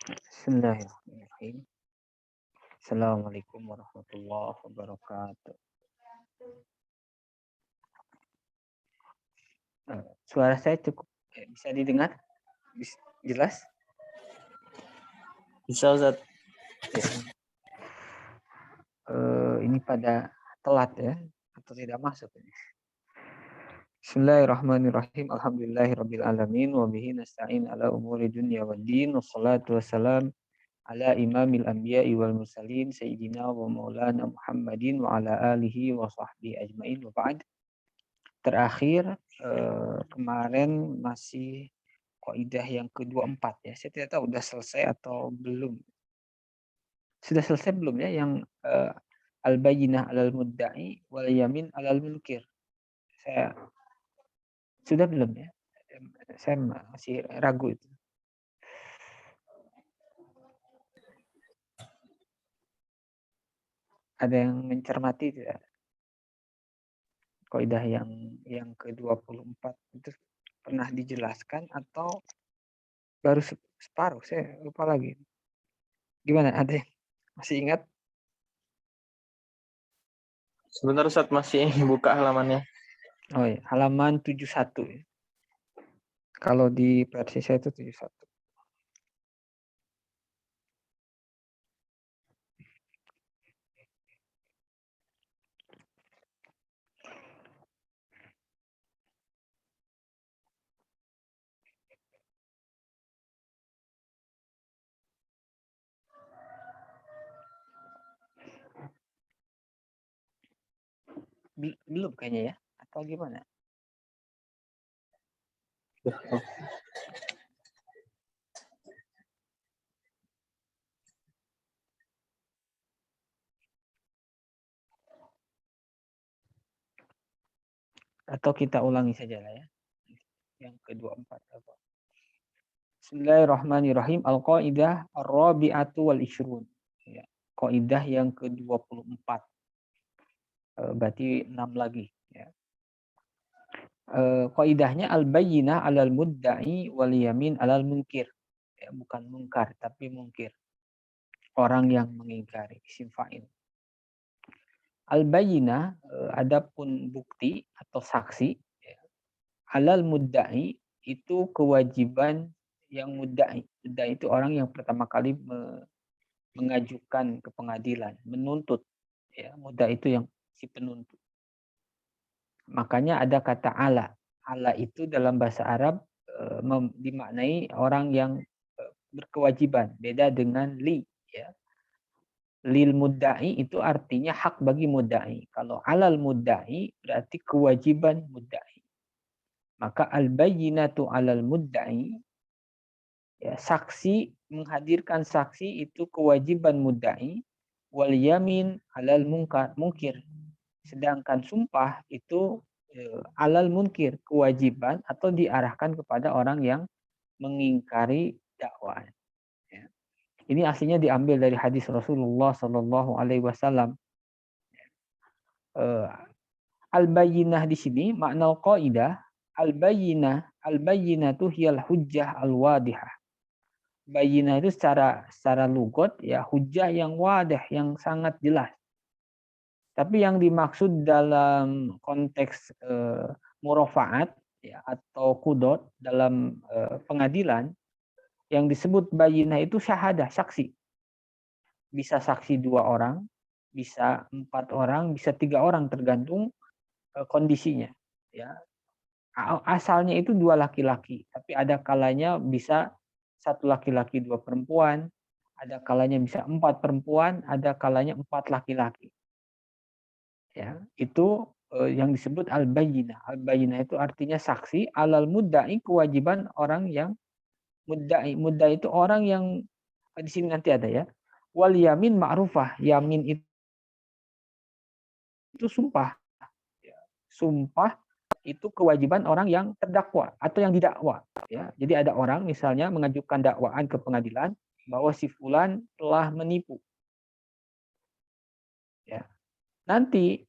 Bismillahirrahmanirrahim. Assalamualaikum warahmatullahi wabarakatuh. Suara saya cukup bisa didengar? Jelas? Bisa Ustaz. Ya. Ini pada telat ya atau tidak masuk ini. Bismillahirrahmanirrahim. Alhamdulillahirabbil alamin wa bihi nasta'in ala umuri dunya waddin. Wassalatu wassalam ala imamil anbiya'i wal mursalin sayyidina wa maulana Muhammadin wa ala alihi wa sahbihi ajmain wa ba'd. Terakhir kemarin masih kaidah yang ke-24 ya. Saya tidak tahu sudah selesai atau belum. Sudah selesai belum ya yang al-bayyinah 'alal mudda'i wal yamin 'alal munkir. Saya sudah belum ya? Saya masih ragu itu. Ada yang mencermati tidak? Kaidah yang ke-24 itu pernah dijelaskan atau baru separuh? Saya lupa lagi. Gimana? Ada yang masih ingat? Sebentar Ustaz, masih buka halamannya. Oh ya, halaman 71 ya. Kalau di versi saya itu 71. Belum kayaknya ya? Atau gimana? Atau kita ulangi saja lah ya. Yang ke-24 apa? Bismillahirrahmanirrahim. Al-qaidah ar-rabi'atu wal ishrun. Ya. Kaidah yang ke-24. Berarti 6 lagi ya. Kaidahnya al-bayyinah 'alal mudda'i wal yamin 'alal munkir. Ya, bukan mungkar tapi munkir. Orang yang mengingkari, isim fa'il. Al-bayyinah adapun bukti atau saksi ya, 'alal mudda'i itu kewajiban yang mudda'i. Mudda'i itu orang yang pertama kali mengajukan ke pengadilan, menuntut ya, mudda'i itu yang si penuntut. Makanya ada kata ala. Ala itu dalam bahasa Arab dimaknai orang yang berkewajiban, beda dengan li ya. Lil mudda'i itu artinya hak bagi mudda'i. Kalau alal mudda'i berarti kewajiban mudda'i. Maka al-bayyinatu 'alal mudda'i ya, saksi menghadirkan saksi itu kewajiban mudda'i, wal yamin 'alal munkir. Sedangkan sumpah itu alal munkir, kewajiban atau diarahkan kepada orang yang mengingkari dakwaan. Ya. Ini aslinya diambil dari hadis Rasulullah Shallallahu Alaihi Wasallam. Al-bayyinah di sini makna qaidah al-bayyinah itu hiyal hujjah al-wadihah. Bayyinah itu secara lugot ya hujjah yang wadah, yang sangat jelas. Tapi yang dimaksud dalam konteks murofaat ya, atau kudot dalam pengadilan yang disebut bayyinah itu syahadah, saksi. Bisa saksi 2 orang, bisa 4 orang, bisa 3 orang tergantung kondisinya. Ya, asalnya itu 2 laki-laki, tapi ada kalanya bisa 1 laki-laki 2 perempuan, ada kalanya bisa 4 perempuan, ada kalanya 4 laki-laki. Ya, itu yang disebut al-bayyinah. Al-bayyinah itu artinya saksi, alal mudda'i kewajiban orang yang mudda'i. Mudda'i itu orang yang di sini nanti ada ya. Wal yamin ma'rufah. Yamin itu sumpah. Sumpah itu kewajiban orang yang terdakwa atau yang didakwa ya. Jadi ada orang misalnya mengajukan dakwaan ke pengadilan bahwa si fulan telah menipu. Ya. Nanti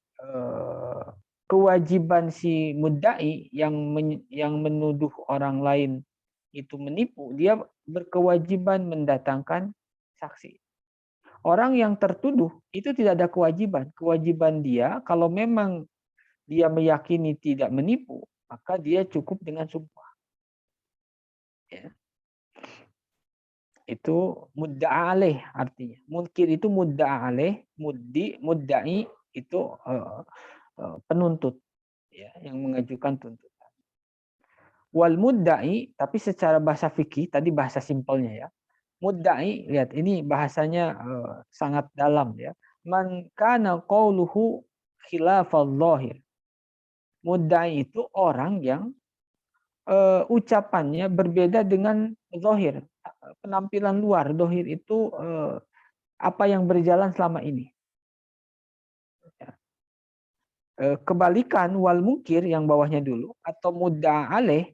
kewajiban si mudda'i yang menuduh orang lain itu menipu, dia berkewajiban mendatangkan saksi. Orang yang tertuduh itu tidak ada kewajiban. Kewajiban dia kalau memang dia meyakini tidak menipu, maka dia cukup dengan sumpah. Ya. Itu mudda'a alaih artinya. Munkir itu mudda'a alaih, mudda'i itu penuntut, ya, yang mengajukan tuntutan. Wal mudda'i, tapi secara bahasa fikih tadi bahasa simpelnya ya. Mudda'i, lihat ini bahasanya sangat dalam ya. Man kana qauluhu khilafal zahir. Mudda'i itu orang yang ucapannya berbeda dengan zahir, penampilan luar. Zahir itu apa yang berjalan selama ini. Ya. Kebalikan wal mungkir yang bawahnya dulu atau mudda'a alaih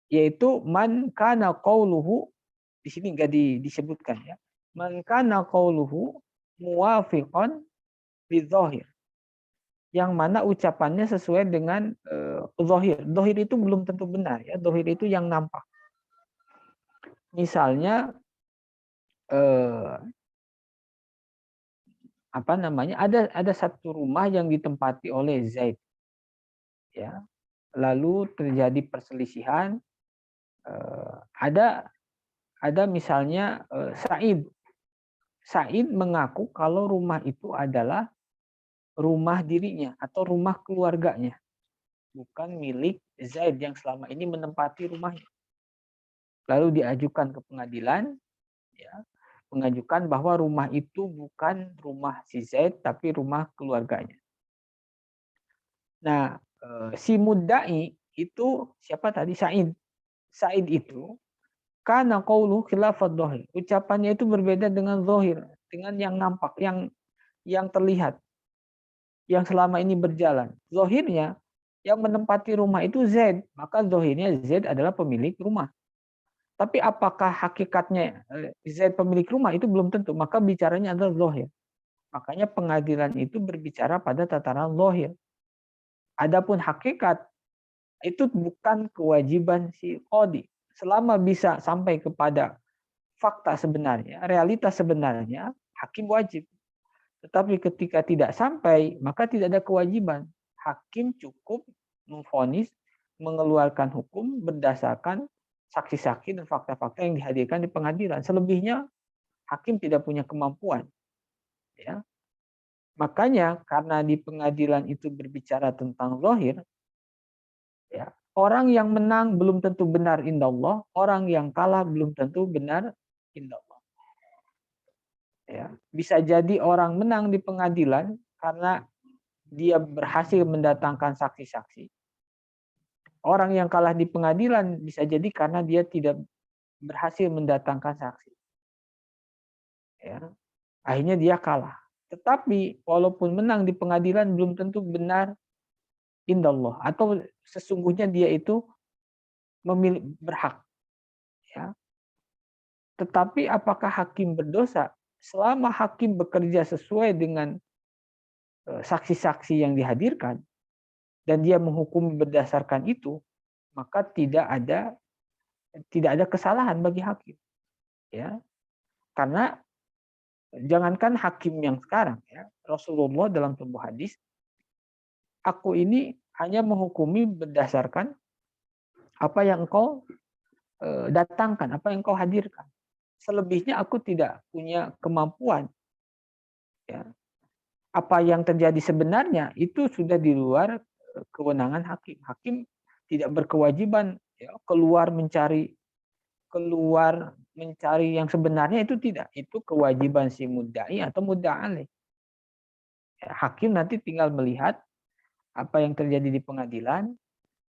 yaitu man kana qauluhu, di sini enggak disebutkan ya. Man kana qauluhu muwafiqan bidzahir. Yang mana ucapannya sesuai dengan zahir. Zahir itu belum tentu benar ya. Zahir itu yang nampak. Misalnya apa namanya? Ada satu rumah yang ditempati oleh Zaid. Ya. Lalu terjadi perselisihan, ada misalnya Said. Said mengaku kalau rumah itu adalah rumah dirinya atau rumah keluarganya, bukan milik Zaid yang selama ini menempati rumahnya. Lalu diajukan ke pengadilan, ya, mengajukan bahwa rumah itu bukan rumah si Zaid tapi rumah keluarganya. Nah, si mudda'i itu siapa tadi? Said. Said itu karena qaulu khilafat dhahir. Ucapannya itu berbeda dengan zahir, dengan yang nampak, yang terlihat, yang selama ini berjalan. Zahirnya yang menempati rumah itu Z, maka zahirnya Z adalah pemilik rumah. Tapi apakah hakikatnya Z pemilik rumah itu belum tentu, maka bicaranya adalah zahir. Makanya pengadilan itu berbicara pada tataran zahir. Adapun hakikat itu bukan kewajiban si qadhi. Selama bisa sampai kepada fakta sebenarnya, realitas sebenarnya, hakim wajib. Tetapi ketika tidak sampai, maka tidak ada kewajiban. Hakim cukup memvonis, mengeluarkan hukum berdasarkan saksi-saksi dan fakta-fakta yang dihadirkan di pengadilan. Selebihnya hakim tidak punya kemampuan. Ya. Makanya karena di pengadilan itu berbicara tentang zahir, ya, orang yang menang belum tentu benar indallah, orang yang kalah belum tentu benar indallah. Ya, bisa jadi orang menang di pengadilan karena dia berhasil mendatangkan saksi-saksi. Orang yang kalah di pengadilan bisa jadi karena dia tidak berhasil mendatangkan saksi. Ya, akhirnya dia kalah. Tetapi walaupun menang di pengadilan belum tentu benar indallah atau sesungguhnya dia itu memilih berhak. Ya. Tetapi apakah hakim berdosa? Selama hakim bekerja sesuai dengan saksi-saksi yang dihadirkan dan dia menghukumi berdasarkan itu, maka tidak ada kesalahan bagi hakim. Ya. Karena jangankan hakim yang sekarang ya, Rasulullah dalam sebuah hadis, aku ini hanya menghukumi berdasarkan apa yang engkau datangkan, apa yang engkau hadirkan. Selebihnya aku tidak punya kemampuan. Ya. Apa yang terjadi sebenarnya itu sudah di luar kewenangan hakim. Hakim tidak berkewajiban ya, keluar mencari yang sebenarnya, itu tidak. Itu kewajiban si mudda'i atau mudda'a alaih. Ya, hakim nanti tinggal melihat apa yang terjadi di pengadilan,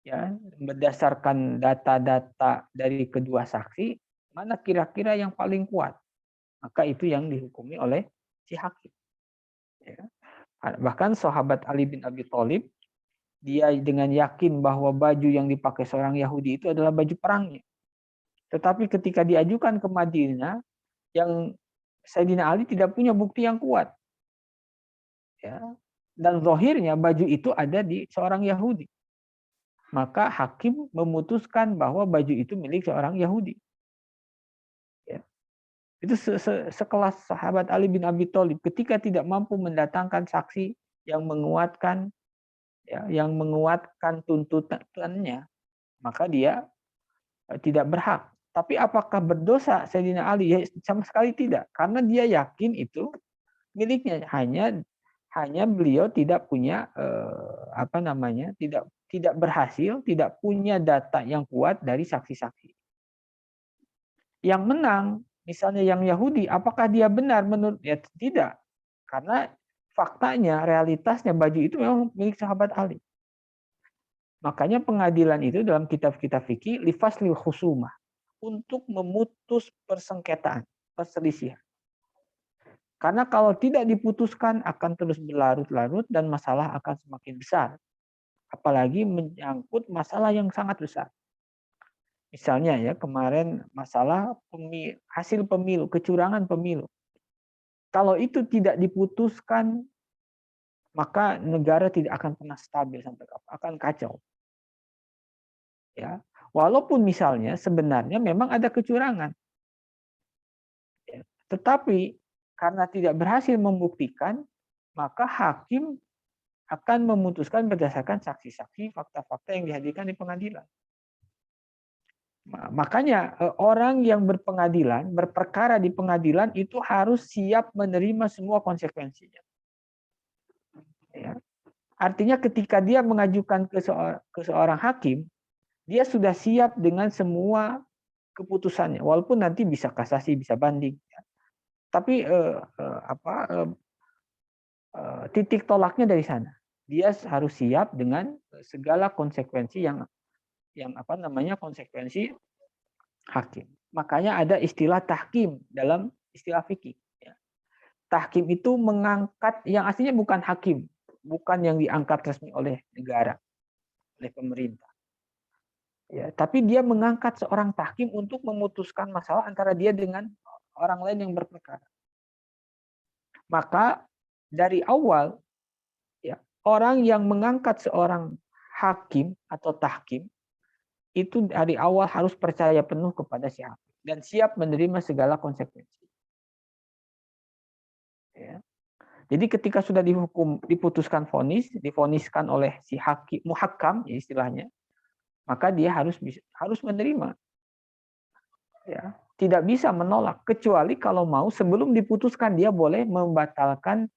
ya, berdasarkan data-data dari kedua saksi, mana kira-kira yang paling kuat. Maka itu yang dihukumi oleh si hakim. Ya. Bahkan sahabat Ali bin Abi Thalib, dia dengan yakin bahwa baju yang dipakai seorang Yahudi itu adalah baju perangnya. Tetapi ketika diajukan ke Madinah, yang Sayyidina Ali tidak punya bukti yang kuat. Ya. Dan zahirnya baju itu ada di seorang Yahudi. maka hakim memutuskan bahwa baju itu milik seorang Yahudi. Ya. Itu sekelas sahabat Ali bin Abi Thalib ketika tidak mampu mendatangkan saksi yang menguatkan, ya, yang menguatkan tuntutannya, maka dia tidak berhak. Tapi apakah berdosa Sayyidina Ali? Ya, sama sekali tidak, karena dia yakin itu miliknya. Hanya beliau tidak punya tidak berhasil, tidak punya data yang kuat dari saksi-saksi. Yang menang, misalnya yang Yahudi, apakah dia benar menurut? Ya tidak, karena faktanya, realitasnya baju itu memang milik sahabat Ali. Makanya pengadilan itu dalam kitab-kitab fikih lifaslil khusumah, untuk memutus persengketaan, perselisihan. Karena kalau tidak diputuskan akan terus berlarut-larut dan masalah akan semakin besar. Apalagi menyangkut masalah yang sangat besar. Misalnya ya kemarin masalah hasil pemilu, kecurangan pemilu. Kalau itu tidak diputuskan, maka negara tidak akan pernah stabil sampai kapan, akan kacau. Ya, walaupun misalnya sebenarnya memang ada kecurangan, ya, tetapi karena tidak berhasil membuktikan, maka hakim akan memutuskan berdasarkan saksi-saksi, fakta-fakta yang dihadirkan di pengadilan. Makanya orang yang berperkara di pengadilan itu harus siap menerima semua konsekuensinya. Ya. Artinya ketika dia mengajukan ke seorang hakim, dia sudah siap dengan semua keputusannya, walaupun nanti bisa kasasi, bisa banding. Ya. Tapi titik tolaknya dari sana. Dia harus siap dengan segala konsekuensi yang konsekuensi hakim. Makanya ada istilah tahkim dalam istilah fikih. Ya. Tahkim itu mengangkat yang aslinya bukan hakim, bukan yang diangkat resmi oleh negara, oleh pemerintah. Ya, tapi dia mengangkat seorang tahkim untuk memutuskan masalah antara dia dengan orang lain yang berperkara. Maka dari awal, ya, orang yang mengangkat seorang hakim atau tahkim itu dari awal harus percaya penuh kepada si hakim dan siap menerima segala konsekuensi. Ya. Jadi ketika sudah diputuskan divoniskan oleh si hakim muhakkam ya istilahnya, maka dia harus menerima. Ya, tidak bisa menolak kecuali kalau mau sebelum diputuskan dia boleh membatalkan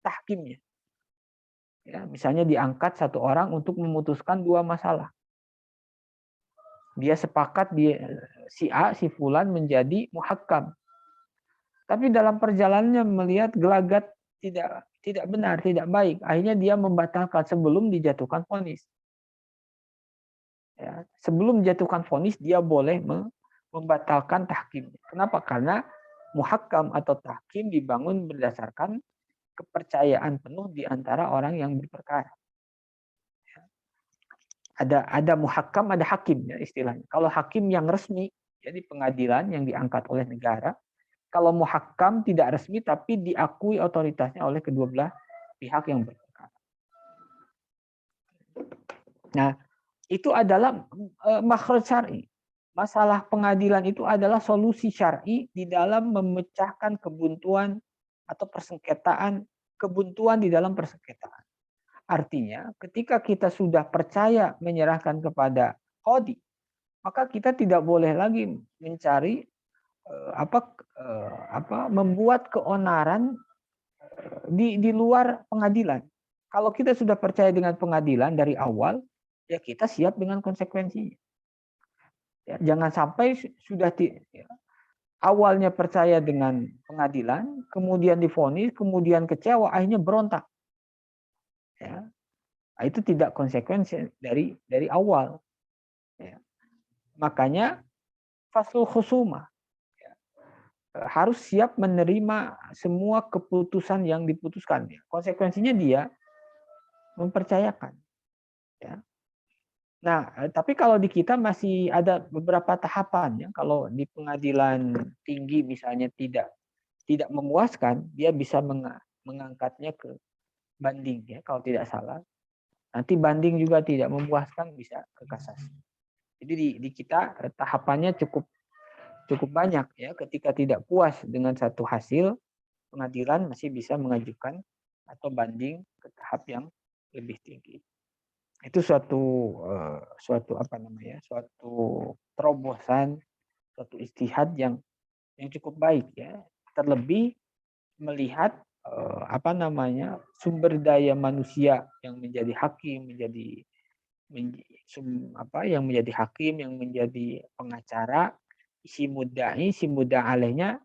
tahkimnya. Ya, misalnya diangkat satu orang untuk memutuskan dua masalah. Dia sepakat si A, si Fulan menjadi muhakkam. Tapi dalam perjalanannya melihat gelagat tidak benar, tidak baik. Akhirnya dia membatalkan sebelum dijatuhkan vonis. Ya, sebelum dijatuhkan vonis dia boleh membatalkan tahkim. Kenapa? Karena muhakkam atau tahkim dibangun berdasarkan kepercayaan penuh di antara orang yang berperkara. Ada muhakkam, ada hakim ya istilahnya. Kalau hakim yang resmi, jadi pengadilan yang diangkat oleh negara. Kalau muhakkam tidak resmi tapi diakui otoritasnya oleh kedua belah pihak yang berperkara. Nah, itu adalah makhraj syar'i. Masalah pengadilan itu adalah solusi syar'i di dalam memecahkan kebuntuan atau persengketaan, kebuntuan di dalam persengketaan. Artinya, ketika kita sudah percaya menyerahkan kepada qadhi, maka kita tidak boleh lagi mencari membuat keonaran di luar pengadilan. Kalau kita sudah percaya dengan pengadilan dari awal, ya kita siap dengan konsekuensinya. Ya, jangan sampai sudah awalnya percaya dengan pengadilan, kemudian divonis, kemudian kecewa, akhirnya berontak. Ya, itu tidak konsekuensi dari awal. Ya. Makanya faslul khusumah harus siap menerima semua keputusan yang diputuskan. Konsekuensinya dia mempercayakan. Ya. Nah, tapi kalau di kita masih ada beberapa tahapan ya. Kalau di pengadilan tinggi misalnya tidak memuaskan, dia bisa mengangkatnya ke banding ya kalau tidak salah. Nanti banding juga tidak memuaskan, bisa ke kasasi. Jadi di kita tahapannya cukup banyak ya. Ketika tidak puas dengan satu hasil, pengadilan masih bisa mengajukan atau banding ke tahap yang lebih tinggi. Itu suatu apa namanya? Suatu terobosan, suatu istihad yang cukup baik ya. Terlebih melihat apa namanya? Sumber daya manusia yang menjadi hakim, yang menjadi hakim, yang menjadi pengacara, si mudda alehnya,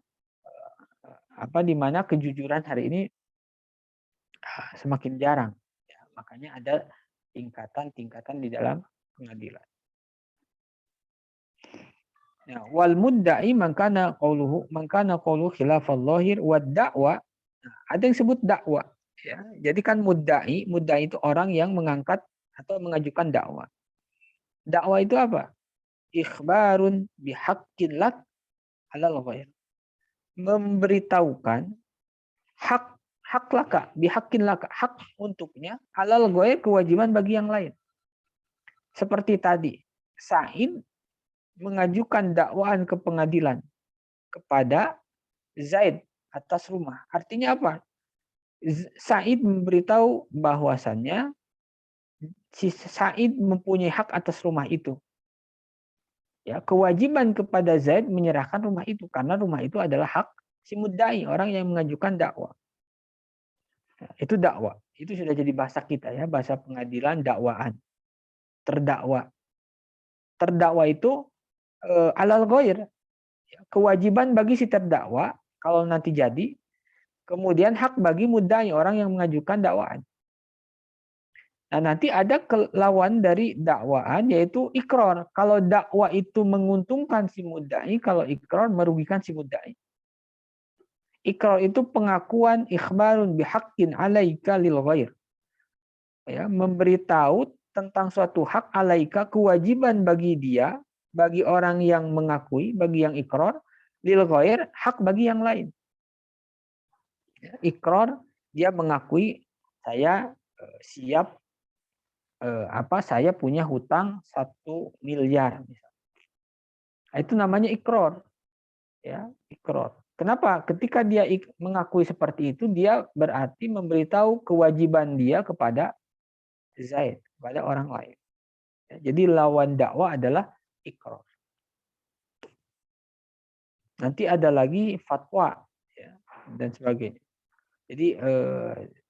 di mana kejujuran hari ini semakin jarang. Ya, makanya ada tingkatan-tingkatan di dalam pengadilan. Nah, wal mudda'i man kana qawluhu khilafal zahir wa da'wa. Nah, ada yang sebut dakwah ya. Jadi kan mudda'i itu orang yang mengangkat atau mengajukan dakwah. Dakwah itu apa? Ikhbarun bihaqqin lak alal ghair. Memberitahukan hak laka, bihaqqin laka, hak untuknya, alal ghair, kewajiban bagi yang lain. Seperti tadi, Sa'id mengajukan dakwaan ke pengadilan kepada Zaid atas rumah. Artinya apa? Sa'id memberitahu bahwasannya si Sa'id mempunyai hak atas rumah itu. Ya, kewajiban kepada Zaid menyerahkan rumah itu karena rumah itu adalah hak si mudda'i, orang yang mengajukan dakwah. Nah, itu dakwah. Itu sudah jadi bahasa kita ya, bahasa pengadilan dakwaan. Terdakwa. Terdakwa itu alal ghair, kewajiban bagi si terdakwa kalau nanti jadi, kemudian hak bagi mudda'i, orang yang mengajukan dakwaan. Nah, nanti ada lawan dari dakwaan yaitu ikrar. Kalau dakwah itu menguntungkan si mudda'i, kalau ikrar merugikan si mudda'i. Ikrar itu pengakuan ikhbarun bihaqqin alaika lil ghair. Ya, memberitahu tentang suatu hak alaika, kewajiban bagi dia, bagi orang yang mengakui, bagi yang ikrar, lil ghair, hak bagi yang lain. Ya, ikrar, dia mengakui saya siap saya punya hutang 1 miliar misalnya. Itu namanya ikrar. Ya, ikrar. Kenapa? Ketika dia mengakui seperti itu, dia berarti memberitahu kewajiban dia kepada Zaid, kepada orang lain. Ya, jadi lawan dakwah adalah ikrar. Nanti ada lagi fatwa ya, dan sebagainya. Jadi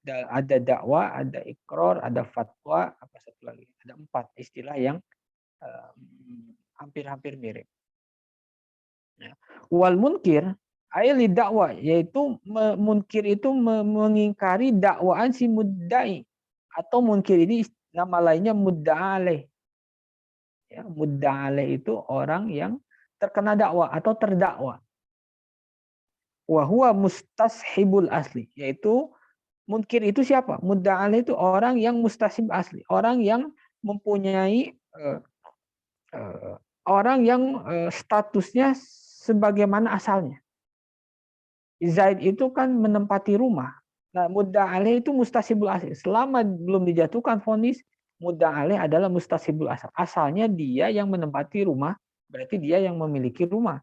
ada dakwah, ada ikrar, ada fatwa, apa satu lagi? Ada 4 istilah yang hampir-hampir mirip. Ya. Wal munkir ayat dakwah, yaitu munkir itu mengingkari dakwaan si mudda'i, atau munkir ini nama lainnya mudda'aleh. Ya, mudda'aleh itu orang yang terkena dakwah atau terdakwa. Wa huwa mustashibul asli, yaitu munkir itu siapa? Mudda'aleh itu orang yang mustashib asli, orang yang mempunyai orang yang statusnya sebagaimana asalnya. Zaid itu kan menempati rumah. Nah, mudda'aleh itu mustashibul asli. Selama belum dijatuhkan vonis, mudda'aleh adalah mustashibul asal. Asalnya dia yang menempati rumah, berarti dia yang memiliki rumah.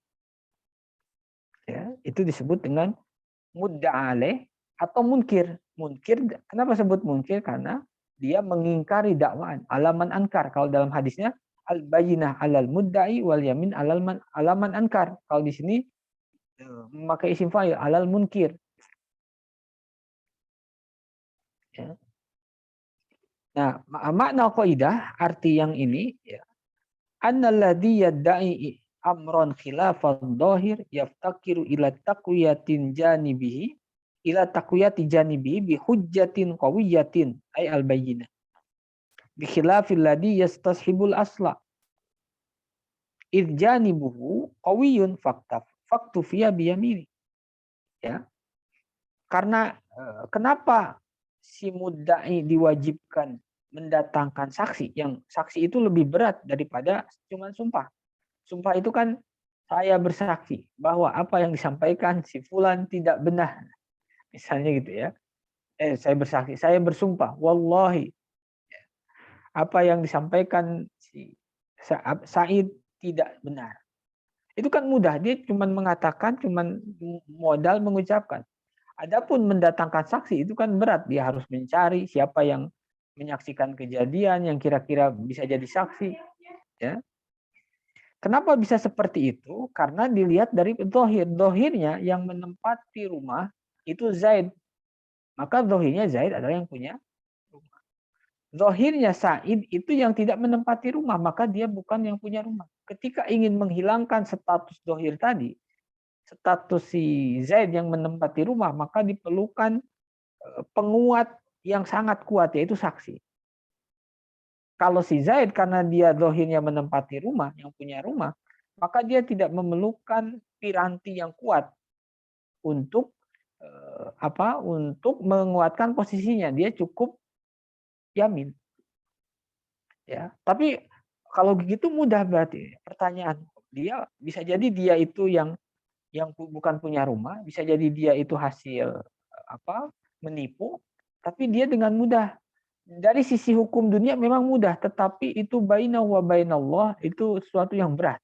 Ya, itu disebut dengan mudda'aleh atau munkir. Munkir, kenapa sebut munkir? Karena dia mengingkari dakwaan. Alaman ankar. Kalau dalam hadisnya, al-bayyinah alal mudda'i wal yamin alaman ankar. Kalau di sini memakai isim fa'il alal munkir. Ya. Nah, makna qaidah, arti yang ini ya, annalladzi yadda'i amron khilafan dhahir yaftakiru ila taqwiyatin janibihi ila taqwiyati janibihi bi hujjatin qawiyatin ay al bayyinah bi khilafil ladzi yastashibul asla id janibuhu qawiyun faktufiya bi yamini. Ya. Karena kenapa si mudda'i diwajibkan mendatangkan saksi, yang saksi itu lebih berat daripada cuma sumpah. Sumpah itu kan saya bersaksi bahwa apa yang disampaikan si fulan tidak benar. Misalnya gitu ya. Saya bersaksi, saya bersumpah, wallahi apa yang disampaikan si Said tidak benar. Itu kan mudah, dia cuma mengatakan, cuma modal mengucapkan. Adapun mendatangkan saksi itu kan berat, dia harus mencari siapa yang menyaksikan kejadian yang kira-kira bisa jadi saksi. Ya. Kenapa bisa seperti itu? Karena dilihat dari dohir. Dohirnya yang menempati rumah itu Zaid. Maka dohirnya Zaid adalah yang punya rumah. Dohirnya Said itu yang tidak menempati rumah, maka dia bukan yang punya rumah. Ketika ingin menghilangkan status dohir tadi, status si Zaid yang menempati rumah, maka diperlukan penguat yang sangat kuat, yaitu saksi. Kalau si Zaid karena dia dohirnya menempati rumah, yang punya rumah, maka dia tidak memerlukan piranti yang kuat untuk untuk menguatkan posisinya. Dia cukup yamin. Ya, tapi kalau begitu mudah berarti. Pertanyaan, dia bisa jadi dia itu yang bukan punya rumah, bisa jadi dia itu hasil menipu, tapi dia dengan mudah. Dari sisi hukum dunia memang mudah, tetapi itu bainahu wa bainallah itu sesuatu yang berat.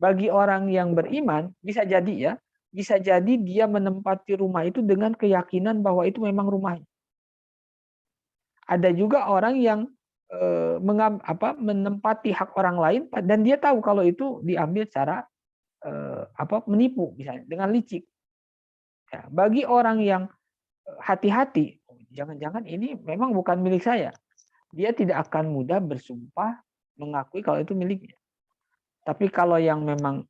Bagi orang yang beriman bisa jadi ya, bisa jadi dia menempati rumah itu dengan keyakinan bahwa itu memang rumahnya. Ada juga orang yang menempati hak orang lain dan dia tahu kalau itu diambil secara menipu misalnya dengan licik. Ya, bagi orang yang hati-hati, jangan-jangan ini memang bukan milik saya. Dia tidak akan mudah bersumpah mengakui kalau itu miliknya. Tapi kalau yang memang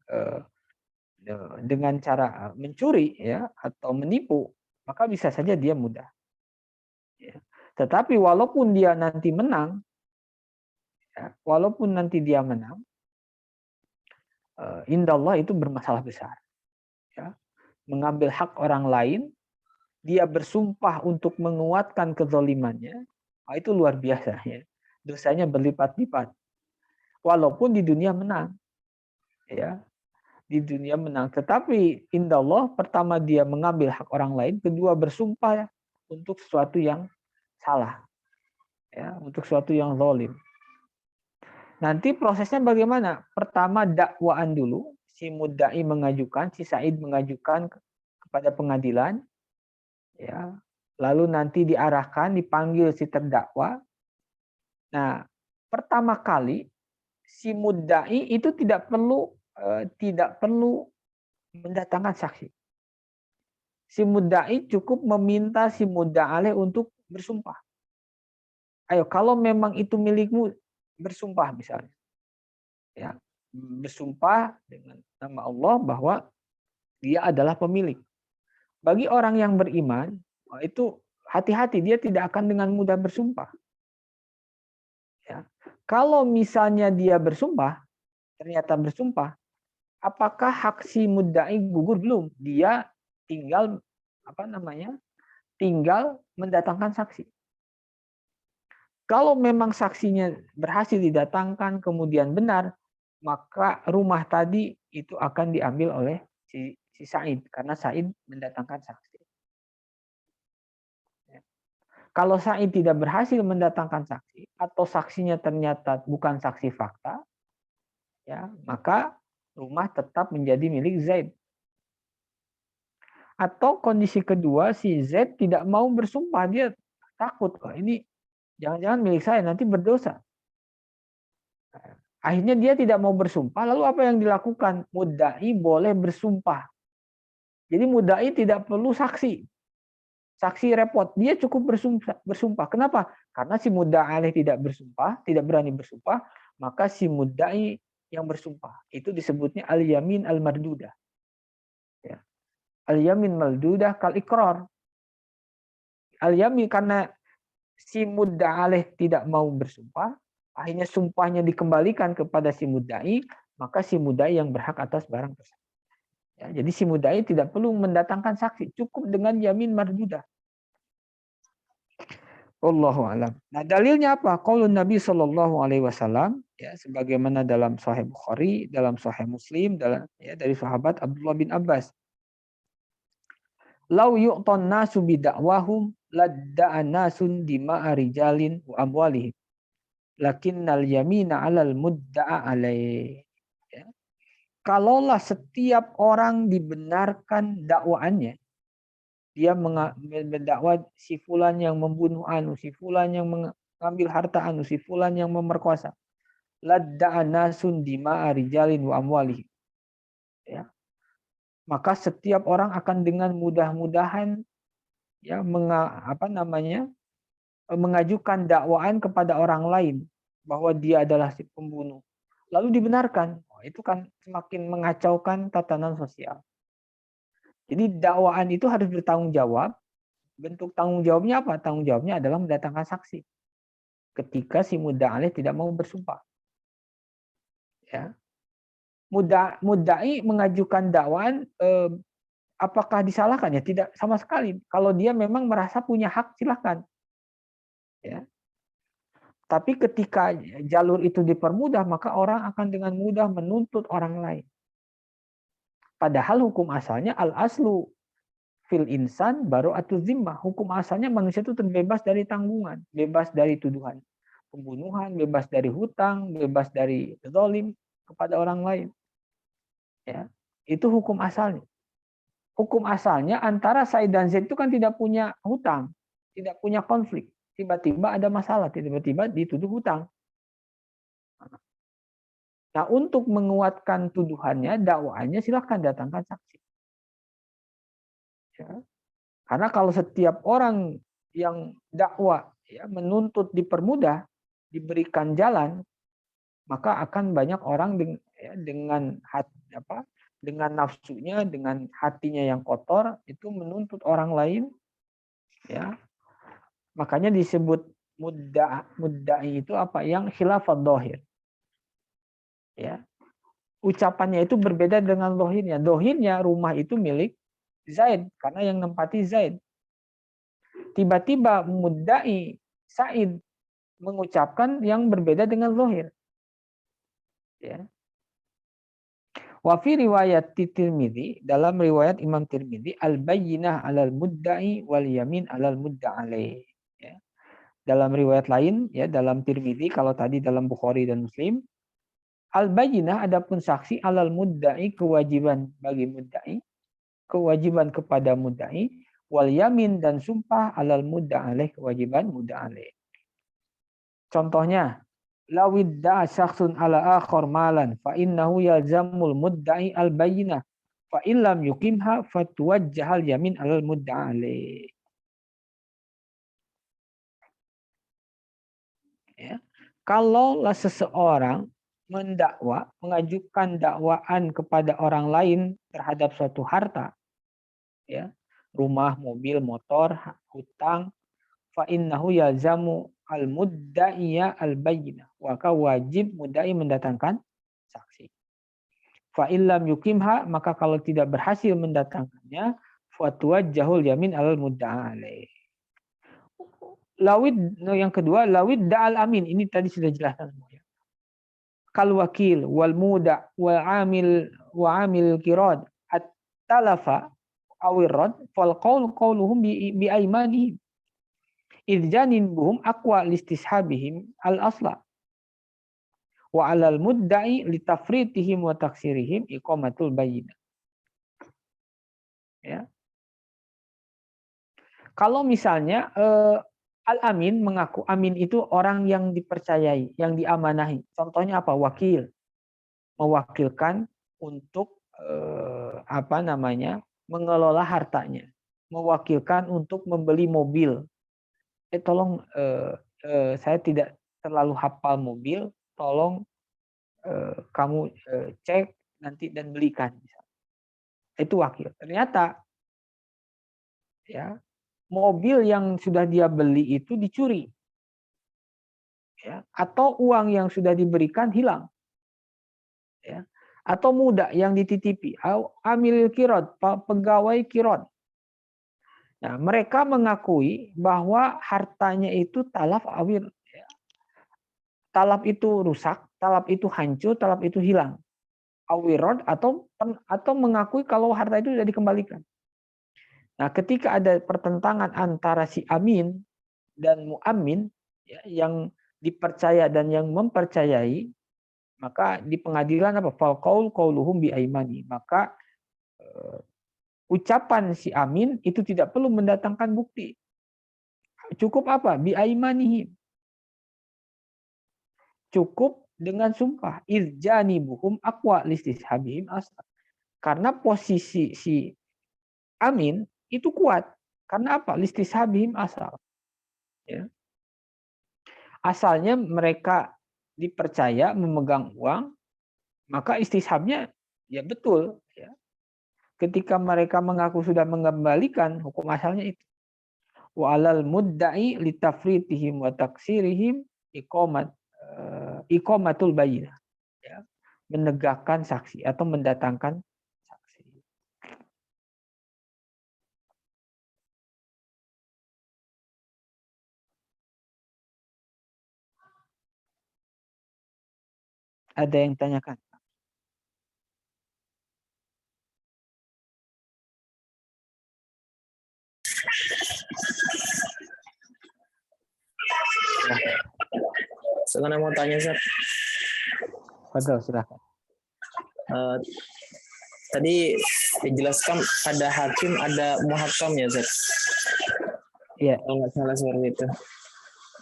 dengan cara mencuri ya atau menipu, maka bisa saja dia mudah. Ya. Tetapi walaupun dia nanti menang, indallah itu bermasalah besar. Ya. Mengambil hak orang lain, dia bersumpah untuk menguatkan kezalimannya, itu luar biasa ya. Dosanya berlipat-lipat. Walaupun di dunia menang. Ya. Di dunia menang. Tetapi indallah, pertama dia mengambil hak orang lain, kedua bersumpah untuk sesuatu yang salah. Ya, untuk sesuatu yang zalim. Nanti prosesnya bagaimana? Pertama dakwaan dulu, si mudda'i mengajukan, si Said mengajukan kepada pengadilan, ya. Lalu nanti diarahkan, dipanggil si terdakwa. Nah, pertama kali si mudda'i itu tidak perlu mendatangkan saksi. Si mudda'i cukup meminta si mudda'aleh untuk bersumpah. Ayo, kalau memang itu milikmu, bersumpah misalnya. Ya, bersumpah dengan nama Allah bahwa dia adalah pemilik. Bagi orang yang beriman, itu hati-hati, dia tidak akan dengan mudah bersumpah. Ya. Kalau misalnya dia bersumpah, ternyata bersumpah, apakah hak si mudda'i gugur? Belum. Dia tinggal tinggal mendatangkan saksi. Kalau memang saksinya berhasil didatangkan kemudian benar, maka rumah tadi itu akan diambil oleh si Said karena Said mendatangkan saksi. Kalau Said tidak berhasil mendatangkan saksi atau saksinya ternyata bukan saksi fakta, ya, maka rumah tetap menjadi milik Zaid. Atau kondisi kedua, si Z tidak mau bersumpah, dia takut, ini jangan-jangan milik saya, nanti berdosa. Akhirnya dia tidak mau bersumpah, lalu apa yang dilakukan? Mudda'i boleh bersumpah. Jadi mudda'i tidak perlu saksi. Saksi repot, dia cukup bersumpah. Kenapa? Karena si mudda'aleh tidak bersumpah, tidak berani bersumpah, maka si mudda'i yang bersumpah. Itu disebutnya al-yamin al-mardudah. Ya. Al-yamin maldudah kal ikrar. Al-yamin karena si mudda'aleh tidak mau bersumpah, akhirnya sumpahnya dikembalikan kepada si mudda'i, maka si mudda'i yang berhak atas barang tersebut. Ya, jadi si mudda'i tidak perlu mendatangkan saksi, cukup dengan yamin mardudah. Wallahu a'lam. Nah, dalilnya apa? Qaulun Nabi sallallahu alaihi wasallam, ya, sebagaimana dalam Sahih Bukhari, dalam Sahih Muslim, dari sahabat Abdullah bin Abbas. Lau yu'ton nasu bidakwahum ladda'a nasun dima'a rijalin wa amwalihim lakinnal yamina 'alal mudda'a alaih. Ya. Kalaulah setiap orang dibenarkan dakwaannya, dia mendakwa si fulan yang membunuh anu, si fulan yang mengambil harta anu, si fulan yang memerkosa. Ladda'a nasun dima'a rijalin wa amwalihim. Ya. Maka setiap orang akan dengan mudah-mudahan ya mengajukan dakwaan kepada orang lain bahwa dia adalah si pembunuh. Lalu dibenarkan. Itu kan semakin mengacaukan tatanan sosial. Jadi dakwaan itu harus bertanggung jawab. Bentuk tanggung jawabnya apa? Tanggung jawabnya adalah mendatangkan saksi. Ketika si mudda' alaih tidak mau bersumpah. Ya. Mudda'i mengajukan dakwaan apakah disalahkan? Ya tidak sama sekali. Kalau dia memang merasa punya hak, silakan. Ya. Tapi ketika jalur itu dipermudah, maka orang akan dengan mudah menuntut orang lain. Padahal hukum asalnya al-aslu fil insan baru atu zimmah. Hukum asalnya manusia itu terbebas dari tanggungan, bebas dari tuduhan pembunuhan, bebas dari hutang, bebas dari zalim kepada orang lain. Ya, itu hukum asalnya. Hukum asalnya antara Said dan Zaid itu kan tidak punya hutang, tidak punya konflik. Tiba-tiba ada masalah, tiba-tiba dituduh hutang. Nah, untuk menguatkan tuduhannya, dakwaannya silakan datangkan saksi. Ya. Karena kalau setiap orang yang dakwah ya, menuntut dipermudah, diberikan jalan, maka akan banyak orang dengan nafsunya, dengan hatinya yang kotor itu menuntut orang lain, ya. Makanya disebut mudda'i itu apa? Yang khilafat dhahir. Ya. Ucapannya itu berbeda dengan dohirnya. Dohirnya rumah itu milik Zaid karena yang nempati Zaid. Tiba-tiba mudda'i Said mengucapkan yang berbeda dengan dohir. Ya. Wa fi riwayat Tirmidzi, dalam riwayat Imam Tirmidzi, al-bayyinah 'alal mudda'i wal yamin 'alal mudda'alaih. Ya. Dalam riwayat lain ya dalam Tirmidzi, kalau tadi dalam Bukhari dan Muslim, al-bayyinah adapun saksi 'alal mudda'i kewajiban bagi mudda'i, kewajiban kepada mudda'i, wal yamin dan sumpah 'alal mudda'alaih kewajiban mudda'alaih. Contohnya, lawidda syakhsun ala akhar malan fa innahu yalzamul mudda'i al bayyinah fa illam yuqimha fatuwajjahal yamin alal mudda'ali. Ya. Kalaulah seseorang mendakwa, mengajukan dakwaan kepada orang lain terhadap suatu harta, ya, rumah, mobil, motor, hutang, fa innahu yalzamu al mudda'iya al bayyinah. Maka wajib mudda'i mendatangkan saksi. Fa illam yukimha, maka kalau tidak berhasil mendatangkannya, fatuwajjahul yamin alal mudda'a alaih. Lawid yang kedua, lawid da'al amin. Ini tadi sudah jelaskan semua. Kal wakil wal muda wa amil kirad at-talafa awirrad fal qauluhum bi aymanihim idjanin buhum aqwa listishabihim al-asla wa 'alal mudda'i litafritihim wa taksirihim iqamatul bayyinah. Ya. Kalau misalnya al-amin mengaku, amin itu orang yang dipercayai, yang diamanahi. Contohnya apa? Wakil. Mewakilkan untuk mengelola hartanya. Mewakilkan untuk membeli mobil. Tolong saya tidak terlalu hafal mobil, tolong kamu cek nanti dan belikan. Itu wakil. Ternyata ya mobil yang sudah dia beli itu dicuri, ya, atau uang yang sudah diberikan hilang, ya, atau muda yang dititipi, amil kirot, pegawai kirot. Nah, mereka mengakui bahwa hartanya itu talaf awir, ya. Talaf itu rusak, talaf itu hancur, talaf itu hilang. Awirod atau mengakui kalau harta itu sudah dikembalikan. Nah, ketika ada pertentangan antara si amin dan muamin, ya, yang dipercaya dan yang mempercayai, maka di pengadilan apa? Fal qaul qauluhum bi aimani. Maka ucapan si amin itu tidak perlu mendatangkan bukti. Cukup apa? Bi aimanihi. Cukup dengan sumpah. Irjani buhum aqwa listishabihim asal. Karena posisi si amin itu kuat. Karena apa? Listishabihim asal. Ya. Asalnya mereka dipercaya memegang uang, maka istishabnya ya betul. Ya. Ketika mereka mengaku sudah mengembalikan, hukum asalnya itu. Wa alal mudda'i litafritihim wa taksirihim iqamatul bayyinah. Ya. Menegakkan saksi atau mendatangkan saksi. Ada yang tanyakan? Sekarang mau tanya, Zat. Fadal, silakan. Tadi dijelaskan ada hakim, ada muhakam ya, Zat? Iya. Kalau nggak salah seperti itu.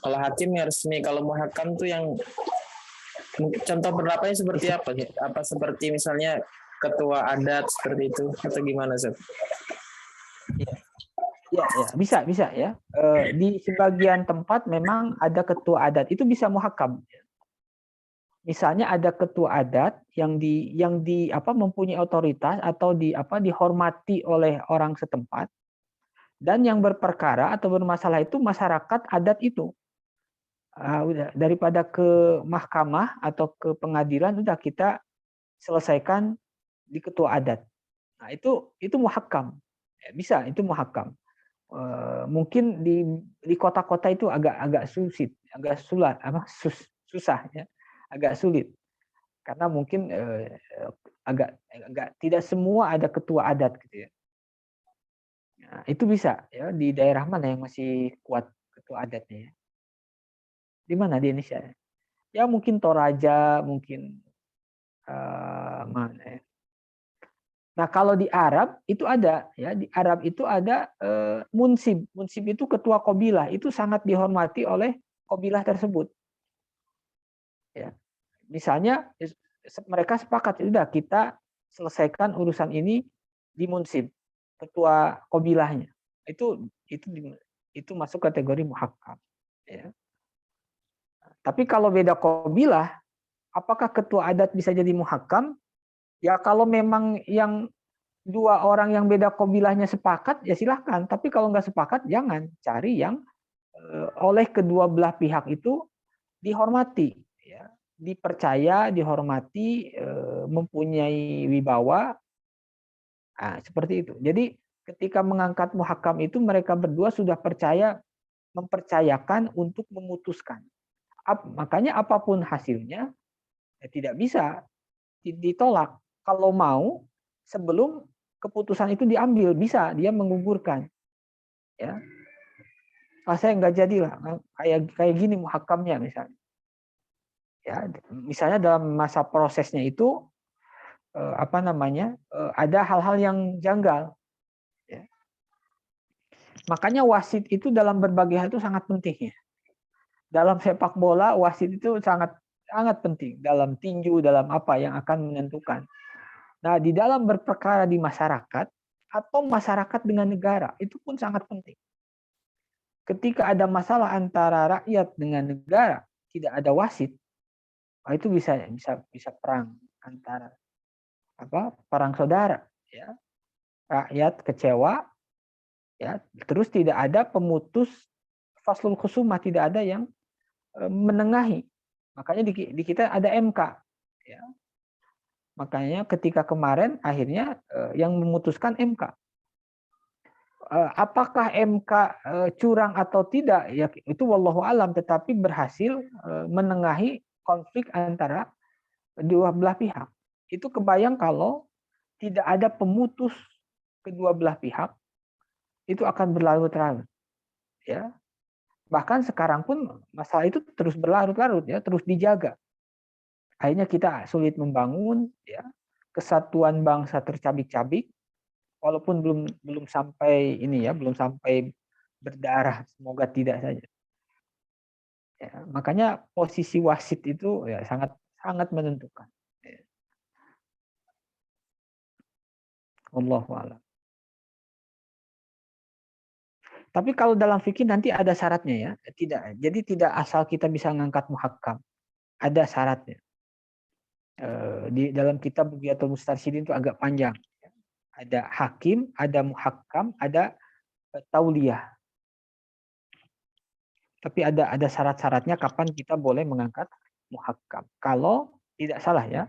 Kalau hakim yang resmi, kalau muhakam tuh yang contoh penerapannya seperti apa? Zat? Apa seperti misalnya ketua adat seperti itu atau gimana, Zat? Ya, bisa ya. Di sebagian tempat memang ada ketua adat, itu bisa muhakam. Misalnya ada ketua adat yang mempunyai otoritas atau dihormati oleh orang setempat, dan yang berperkara atau bermasalah itu masyarakat adat itu. Udah, daripada ke mahkamah atau ke pengadilan, udah kita selesaikan di ketua adat. Nah, itu muhakam. Ya, bisa, itu muhakam. Mungkin di kota-kota itu agak susah ya, agak sulit. Karena mungkin agak tidak semua ada ketua adat gitu ya. Nah, itu bisa ya, di daerah mana yang masih kuat ketua adatnya ya? Di mana di Indonesia? Ya mungkin Toraja, mungkin mana ya. Nah, kalau di Arab itu ada ya, di Arab itu ada munsib. Munsib itu ketua qabilah, itu sangat dihormati oleh qabilah tersebut. Ya. Misalnya mereka sepakat, sudah kita selesaikan urusan ini di munsib, ketua qabilahnya. Itu masuk kategori muhakkam. Ya. Tapi kalau beda qabilah, apakah ketua adat bisa jadi muhakkam? Ya kalau memang yang dua orang yang beda qabilahnya sepakat, ya silahkan. Tapi kalau nggak sepakat, jangan. Cari yang oleh kedua belah pihak itu dihormati, ya, dipercaya, dihormati, mempunyai wibawa. Nah, seperti itu. Jadi ketika mengangkat muhakam itu mereka berdua sudah mempercayakan untuk memutuskan. Makanya apapun hasilnya ya tidak bisa ditolak. Kalau mau sebelum keputusan itu diambil, bisa dia menggugurkan. Ya, saya nggak jadilah kayak gini muhakamnya misalnya. Ya, misalnya dalam masa prosesnya itu ada hal-hal yang janggal. Ya. Makanya wasit itu dalam berbagai hal itu sangat penting ya. Dalam sepak bola wasit itu sangat penting, dalam tinju, dalam apa yang akan menentukan. Nah, di dalam berperkara di masyarakat atau masyarakat dengan negara itu pun sangat penting. Ketika ada masalah antara rakyat dengan negara, tidak ada wasit, itu bisa perang antara perang saudara, ya. Rakyat kecewa, ya, terus tidak ada pemutus faslul khusumah, tidak ada yang menengahi. Makanya di kita ada MK, ya. Makanya ketika kemarin akhirnya yang memutuskan MK. Apakah MK curang atau tidak, ya itu wallahu alam, tetapi berhasil menengahi konflik antara dua belah pihak. Itu kebayang kalau tidak ada pemutus kedua belah pihak, itu akan berlarut-larut, ya. Bahkan sekarang pun masalah itu terus berlarut-larut, ya, terus dijaga. Akhirnya kita sulit membangun, ya, kesatuan bangsa tercabik-cabik, walaupun belum belum sampai ini, ya, belum sampai berdarah, semoga tidak saja. Ya, makanya posisi wasit itu ya sangat sangat menentukan. Ya. Wallahu a'lam. Tapi kalau dalam fikih nanti ada syaratnya, ya. Tidak. Jadi tidak asal kita bisa ngangkat muhakkam. Ada syaratnya. Di dalam kitab Bughyatul Mustarsyidin itu agak panjang. Ada hakim, ada muhakkam, ada tauliyah. Tapi ada syarat-syaratnya kapan kita boleh mengangkat muhakkam. Kalau tidak salah, ya.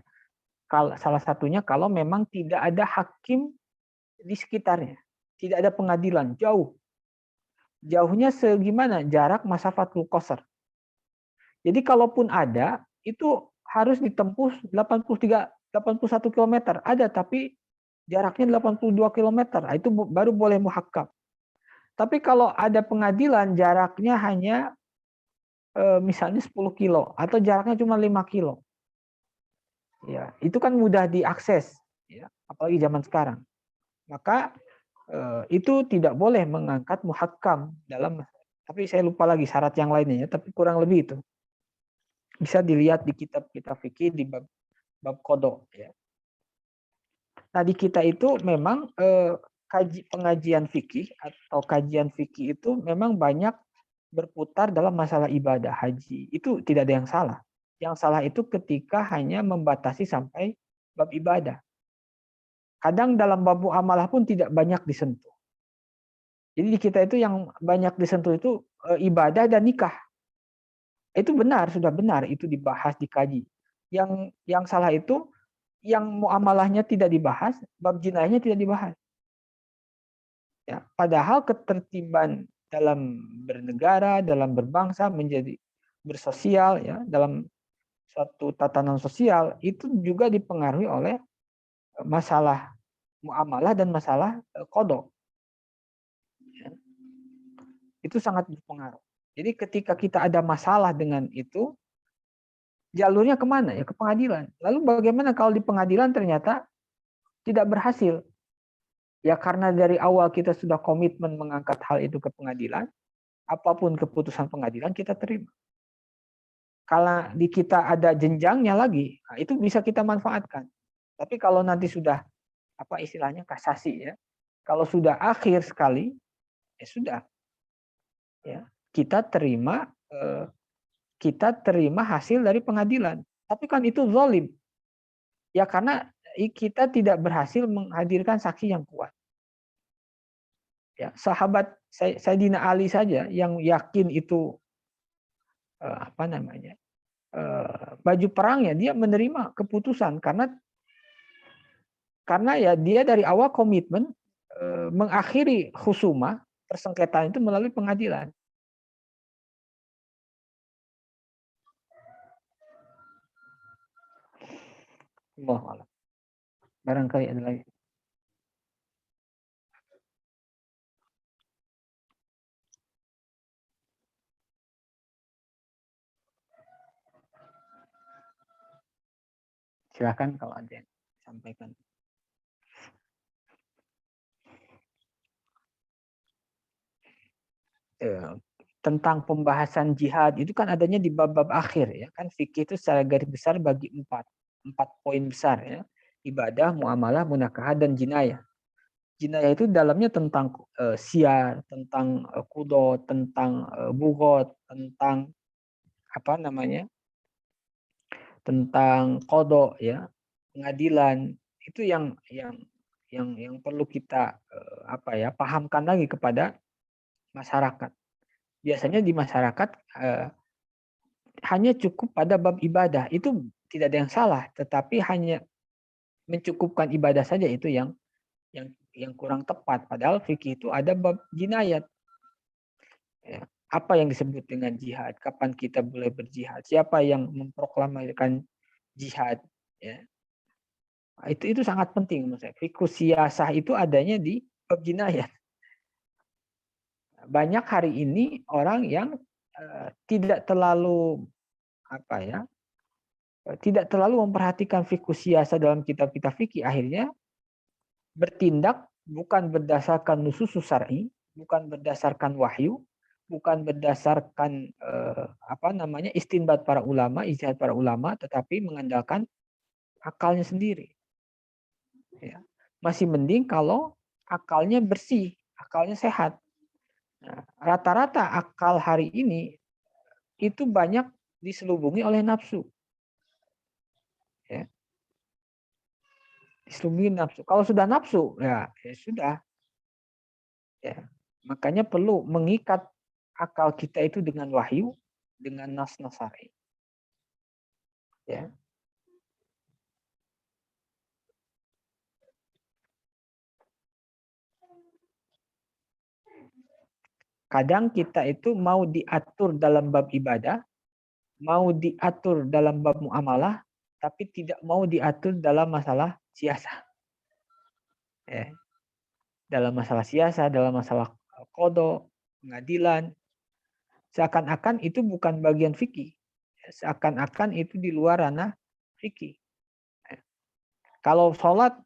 Kalau salah satunya kalau memang tidak ada hakim di sekitarnya. Tidak ada pengadilan, jauh. Jauhnya segimana? Jarak masafatul qasar. Jadi kalaupun ada, itu harus ditempuh 81 km. Ada, tapi jaraknya 82 km. Itu baru boleh muhakkam. Tapi kalau ada pengadilan, jaraknya hanya misalnya 10 kilo, atau jaraknya cuma 5 kilo. Ya, itu kan mudah diakses, ya, apalagi zaman sekarang. Maka itu tidak boleh mengangkat muhakkam dalam, tapi saya lupa lagi syarat yang lainnya, ya, tapi kurang lebih itu. Bisa dilihat di kitab-kitab fikih di bab qada, ya. Nah, di kita itu memang pengajian fikih atau kajian fikih itu memang banyak berputar dalam masalah ibadah haji. Itu tidak ada yang salah. Yang salah itu ketika hanya membatasi sampai bab ibadah. Kadang dalam bab muamalah pun tidak banyak disentuh. Jadi di kita itu yang banyak disentuh itu ibadah dan nikah. Itu benar, sudah benar itu dibahas, dikaji. Yang salah itu yang muamalahnya tidak dibahas, bab jinayahnya tidak dibahas. Ya, padahal ketertiban dalam bernegara, dalam berbangsa, menjadi bersosial, ya, dalam suatu tatanan sosial itu juga dipengaruhi oleh masalah muamalah dan masalah qada. Ya. Itu sangat berpengaruh. Jadi ketika kita ada masalah dengan itu, jalurnya kemana? Ya ke pengadilan. Lalu bagaimana kalau di pengadilan ternyata tidak berhasil? Ya karena dari awal kita sudah komitmen mengangkat hal itu ke pengadilan, apapun keputusan pengadilan kita terima. Kalau di kita ada jenjangnya lagi, nah itu bisa kita manfaatkan. Tapi kalau nanti sudah apa istilahnya kasasi, ya, kalau sudah akhir sekali, ya sudah, ya kita terima hasil dari pengadilan. Tapi kan itu zalim, ya karena kita tidak berhasil menghadirkan saksi yang kuat. Ya, sahabat Sayyidina Ali saja yang yakin itu apa namanya baju perangnya, dia menerima keputusan karena ya dia dari awal komitmen mengakhiri khusumah persengketaan itu melalui pengadilan. Allahu a'lam. Barangkali ada lagi. Silakan kalau ada yang sampaikan. Tentang pembahasan jihad itu kan adanya di bab-bab akhir, ya kan, fikih itu secara garis besar bagi empat poin besar, ya, ibadah, muamalah, munakahat, dan jinayah. Jinayah itu dalamnya tentang syiar, tentang qada, tentang bughat, tentang apa namanya, tentang qada, ya, pengadilan. Itu yang perlu kita apa ya pahamkan lagi kepada masyarakat. Biasanya di masyarakat hanya cukup pada bab ibadah, itu tidak ada yang salah, tetapi hanya mencukupkan ibadah saja itu yang kurang tepat. Padahal fikih itu ada bab jinayat. Ya. Apa yang disebut dengan jihad? Kapan kita boleh berjihad? Siapa yang memproklamirkan jihad? Ya. Itu sangat penting menurut saya. Fikih siasah itu adanya di bab jinayat. banyak hari ini orang yang tidak terlalu tidak terlalu memperhatikan fikih siasa dalam kitab-kitab fikih, akhirnya bertindak bukan berdasarkan nusus syar'i, bukan berdasarkan wahyu, bukan berdasarkan istinbat para ulama, ijtihad para ulama, tetapi mengandalkan akalnya sendiri. Ya. Masih mending kalau akalnya bersih, akalnya sehat. Nah, rata-rata akal hari ini itu banyak diselubungi oleh nafsu. Ya. Diselubungi nafsu. Kalau sudah nafsu, ya sudah. Ya. Makanya perlu mengikat akal kita itu dengan wahyu, dengan nas-nas syar'i. Ya. Kadang kita itu mau diatur dalam bab ibadah, mau diatur dalam bab muamalah, tapi tidak mau diatur dalam masalah siasa. Ya. Dalam masalah siasa, dalam masalah qada, pengadilan, seakan-akan itu bukan bagian fikih. Seakan-akan itu di luar ranah fikih. Kalau sholat,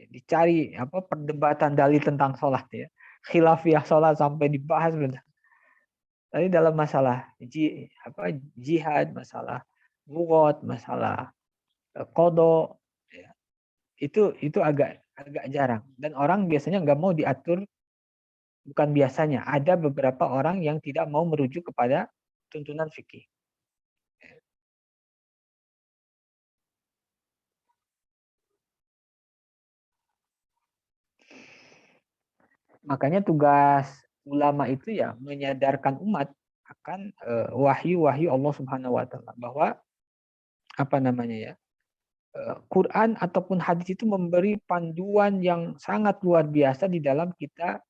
dicari perdebatan dalil tentang sholat ya. Khilafiyah sholat sampai dibahas. Tapi dalam masalah jihad, masalah bugot, masalah qada, ya, itu agak jarang. Dan orang biasanya nggak mau diatur, bukan biasanya, ada beberapa orang yang tidak mau merujuk kepada tuntunan fikih. Makanya tugas ulama itu ya menyadarkan umat akan wahyu-wahyu Allah Subhanahu wa taala, bahwa Quran ataupun hadis itu memberi panduan yang sangat luar biasa di dalam kita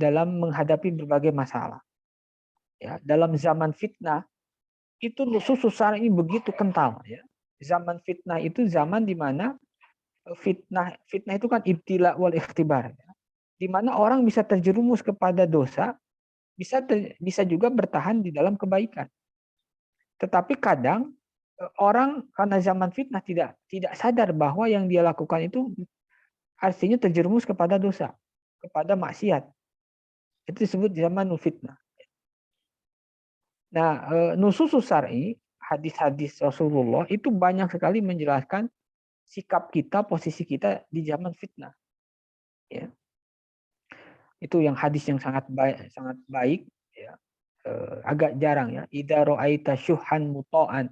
dalam menghadapi berbagai masalah. Ya, dalam zaman fitnah itu nusus syar'i begitu kental ya. Zaman fitnah itu zaman di mana fitnah itu kan ibtila wal ikhtibar ya. Di mana orang bisa terjerumus kepada dosa, bisa juga bertahan di dalam kebaikan. Tetapi kadang orang karena zaman fitnah tidak sadar bahwa yang dia lakukan itu artinya terjerumus kepada dosa, kepada maksiat. Itu disebut zaman fitnah. Nah, nusus syar'i, hadis-hadis Rasulullah itu banyak sekali menjelaskan sikap kita, posisi kita di zaman fitnah. Ya. Itu yang hadis yang sangat baik ya. Agak jarang ya. Idza ra'aita syuhan muta'an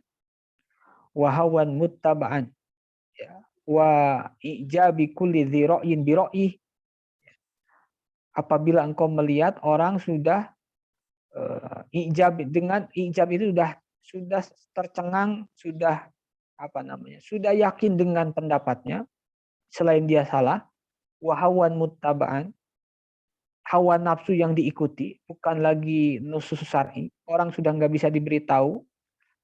wa hawan muttaba'an ya. Wa ijabi kulli dzi ra'yin bi ra'yih. Apabila engkau melihat orang sudah ijab itu sudah tercengang, sudah sudah yakin dengan pendapatnya selain dia salah, wa hawan muttaba'an, hawa nafsu yang diikuti, bukan lagi nusus syar'i. Orang sudah nggak bisa diberitahu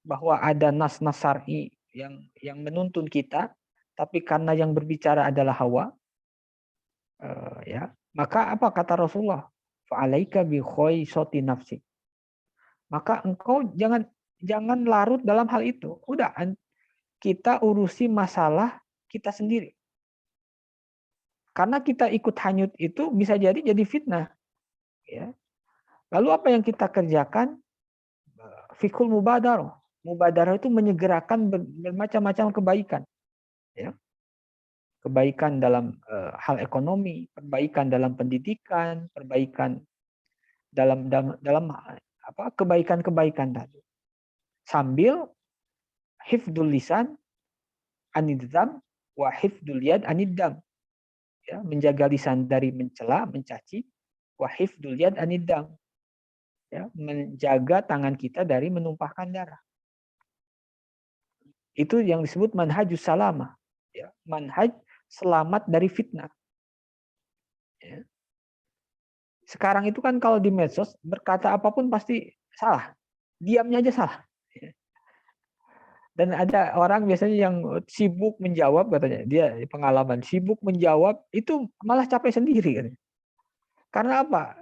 bahwa ada nas-nas syar'i yang menuntun kita, tapi karena yang berbicara adalah hawa, ya maka apa kata Rasulullah? Fa'alaika bi khoisati nafsi. Maka engkau jangan larut dalam hal itu. Udah, kita urusi masalah kita sendiri. Karena kita ikut hanyut itu bisa jadi fitnah. Ya. Lalu apa yang kita kerjakan? Fikul mubadarah. Mubadarah itu menyegerakan bermacam-macam kebaikan. Ya. Kebaikan dalam hal ekonomi, perbaikan dalam pendidikan, perbaikan dalam kebaikan-kebaikan tadi. Sambil hifdul lisan anidzam wa hifdul yad aniddam. Ya, menjaga lisan dari mencela, mencaci, wa hifdul yad aniddam. Ya, menjaga tangan kita dari menumpahkan darah. Itu yang disebut manhajus salamah. Ya, manhaj selamat dari fitnah. Ya. Sekarang itu kan kalau di medsos berkata apapun pasti salah. Diamnya aja salah. Ya. Dan ada orang biasanya yang sibuk menjawab, katanya dia pengalaman sibuk menjawab itu malah capek sendiri. Katanya. Karena apa?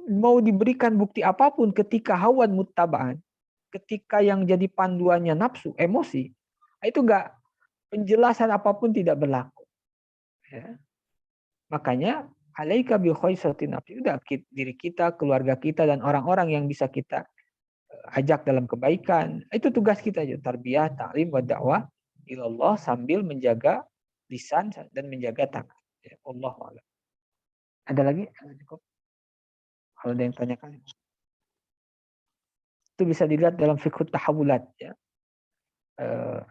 mau diberikan bukti apapun ketika hawan muttaba'an, ketika yang jadi panduannya nafsu, emosi, itu enggak, penjelasan apapun tidak berlaku. Ya. Makanya alaika bi khaisatin nafsi, udah diri kita, keluarga kita dan orang-orang yang bisa kita ajak dalam kebaikan. Itu tugas kita aja, tarbiyah, ta'lim wa dakwah ilallah sambil menjaga lisan dan menjaga tangan. Ya, Allah a'lam. Ada lagi? Cukup. Kalau ada yang tanyakan. Itu bisa dilihat dalam fiqh tahawulat ya.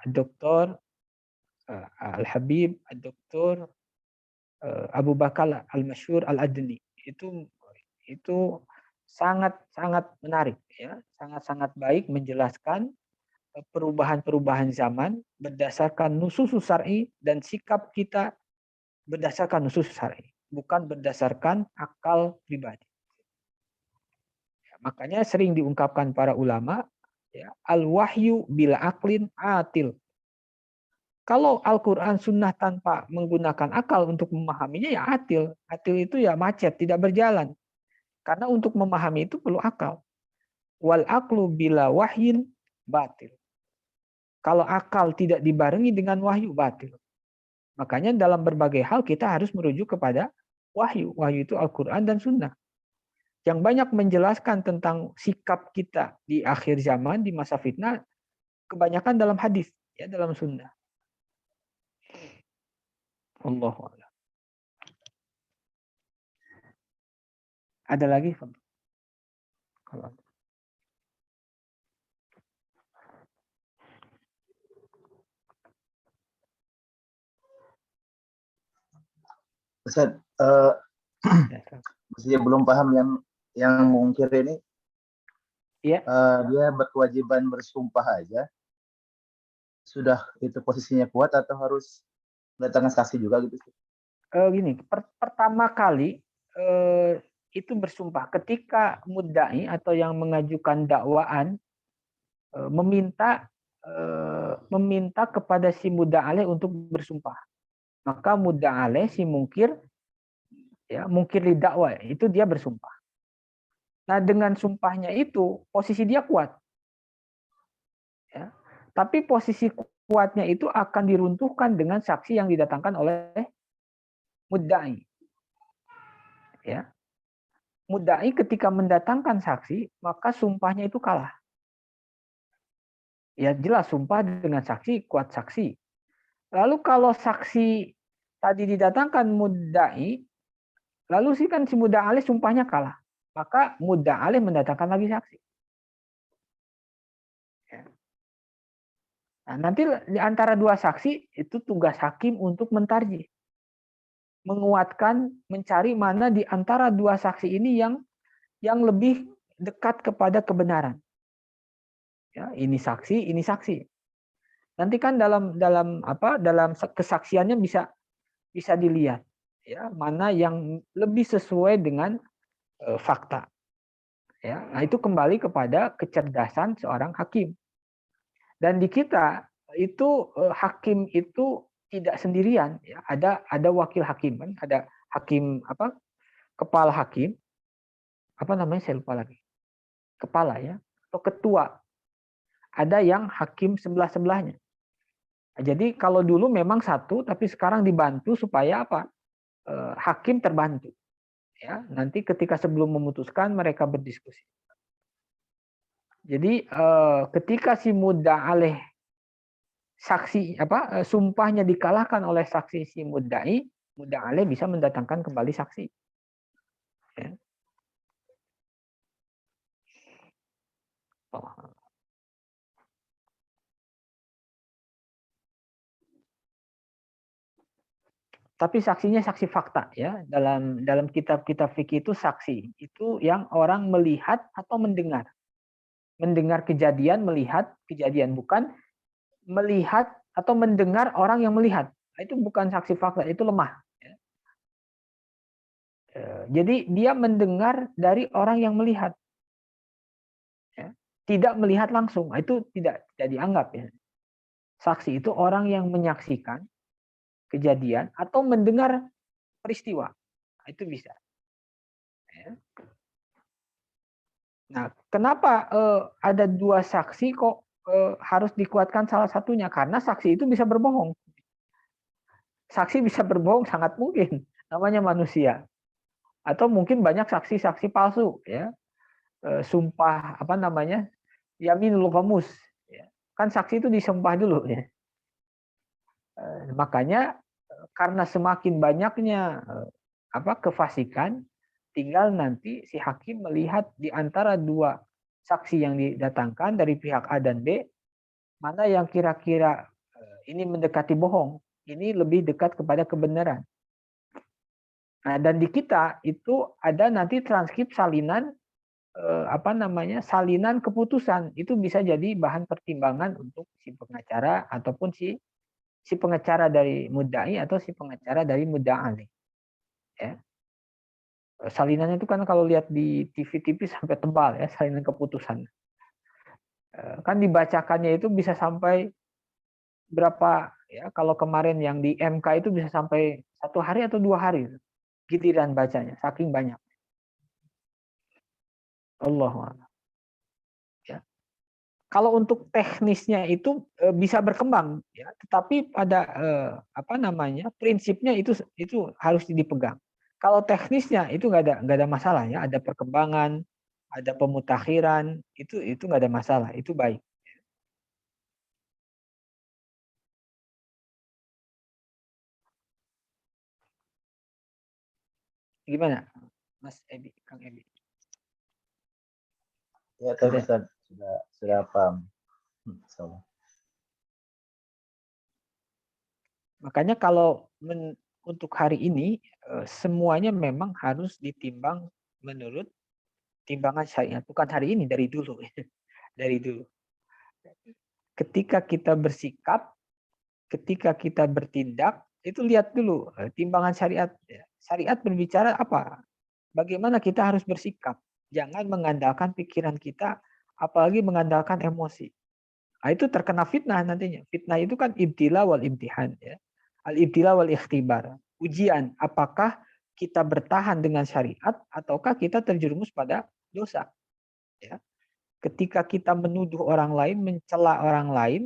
Dr. Al-Habib, Dr. Abu Bakar Al-Masyhur Al-Adni. Itu sangat menarik ya, sangat baik menjelaskan perubahan-perubahan zaman berdasarkan nusus syar'i dan sikap kita berdasarkan nusus syar'i, bukan berdasarkan akal pribadi. Ya, makanya sering diungkapkan para ulama ya, al-wahyu bila aklin atil. Kalau Al-Quran sunnah tanpa menggunakan akal untuk memahaminya ya atil. Atil itu ya macet, tidak berjalan. Karena untuk memahami itu perlu akal. Wal aklu bila wahyin batil. Kalau akal tidak dibarengi dengan wahyu, batil. Makanya dalam berbagai hal kita harus merujuk kepada wahyu. Wahyu itu Al-Quran dan sunnah. Yang banyak menjelaskan tentang sikap kita di akhir zaman, di masa fitnah, kebanyakan dalam hadis, ya, dalam sunnah. Allahu a'lam. Ada lagi? Kalau Ustaz, ya, belum paham yang mungkir ini, ya. Dia berkewajiban bersumpah aja, sudah itu posisinya kuat atau harus mendatangkan saksi juga gitu? Gini, pertama kali itu bersumpah ketika mudda'i atau yang mengajukan dakwaan meminta kepada si mudda'aleh untuk bersumpah. Maka mudda'aleh si mungkir ya, mungkir li dakwah itu dia bersumpah. Nah, dengan sumpahnya itu posisi dia kuat. Ya. Tapi posisi kuatnya itu akan diruntuhkan dengan saksi yang didatangkan oleh mudda'i. Ya. Mudda'i ketika mendatangkan saksi, maka sumpahnya itu kalah. Ya jelas sumpah dengan saksi, kuat saksi. Lalu kalau saksi tadi didatangkan mudda'i, lalu sih kan si mudda'aleh sumpahnya kalah. Maka mudda'aleh mendatangkan lagi saksi. Ya. Nah, nanti di antara dua saksi itu tugas hakim untuk mentarjih. Menguatkan, mencari mana di antara dua saksi ini yang lebih dekat kepada kebenaran. Ya, ini saksi, ini saksi. Nanti kan dalam kesaksiannya bisa dilihat ya mana yang lebih sesuai dengan fakta. Ya, nah itu kembali kepada kecerdasan seorang hakim. Dan di kita itu hakim itu tidak sendirian, ya. Ada wakil hakim kan, ada hakim kepala hakim, apa namanya saya lupa lagi, kepala ya atau ketua. Ada yang hakim sebelah-sebelahnya. Jadi kalau dulu memang satu, tapi sekarang dibantu supaya apa? Hakim terbantu. Ya, nanti ketika sebelum memutuskan mereka berdiskusi. Jadi ketika si mudda'aleh saksi sumpahnya dikalahkan oleh saksi si mudda'aleh bisa mendatangkan kembali saksi. Ya. Tapi saksinya saksi fakta ya. Dalam kitab-kitab fikih itu saksi itu yang orang melihat atau mendengar. Mendengar kejadian, melihat kejadian, bukan melihat atau mendengar orang yang melihat. Itu bukan saksi fakta, itu lemah. Jadi dia mendengar dari orang yang melihat. Tidak melihat langsung, itu tidak dianggap ya. Saksi itu orang yang menyaksikan kejadian atau mendengar peristiwa. Itu bisa. Nah, kenapa ada dua saksi kok harus dikuatkan salah satunya? Karena saksi itu bisa berbohong. Saksi bisa berbohong sangat mungkin, namanya manusia. Atau mungkin banyak saksi-saksi palsu, ya. Sumpah apa namanya? Yaminul ghamus, ya. Kan saksi itu disumpah dulu, ya. Makanya karena semakin banyaknya kefasikan, tinggal nanti si hakim melihat di antara dua saksi yang didatangkan dari pihak A dan B, mana yang kira-kira ini mendekati bohong, ini lebih dekat kepada kebenaran. Nah, dan di kita itu ada nanti transkrip salinan salinan keputusan, itu bisa jadi bahan pertimbangan untuk si pengacara ataupun si pengacara dari mudda'i atau si pengacara dari mudda'ali, ya. Salinannya itu kan kalau lihat di TV-TV sampai tebal, ya, salinan keputusan. Kan dibacakannya itu bisa sampai berapa, ya, kalau kemarin yang di MK itu bisa sampai 1 hari atau 2 hari giliran bacanya, saking banyak. Allahu a'lam. Ya. Kalau untuk teknisnya itu bisa berkembang, ya, tetapi pada prinsipnya itu harus dipegang. Kalau teknisnya itu nggak ada masalah, ya, ada perkembangan, ada pemutakhiran, itu nggak ada masalah, itu baik. Gimana, Mas Ebi, Kang Ebi? Ya, tapi Ustaz, sudah paham. So. Makanya kalau untuk hari ini semuanya memang harus ditimbang menurut timbangan syariat, bukan hari ini, dari dulu. Dari dulu. Ketika kita bersikap, ketika kita bertindak, itu lihat dulu timbangan syariat. Syariat berbicara apa? Bagaimana kita harus bersikap. Jangan mengandalkan pikiran kita, apalagi mengandalkan emosi. Nah, itu terkena fitnah nantinya. Fitnah itu kan ibtila wal imtihan, ya. Al-ibtila wal ikhtibar. Ujian, apakah kita bertahan dengan syariat ataukah kita terjerumus pada dosa. Ya. Ketika kita menuduh orang lain, mencela orang lain,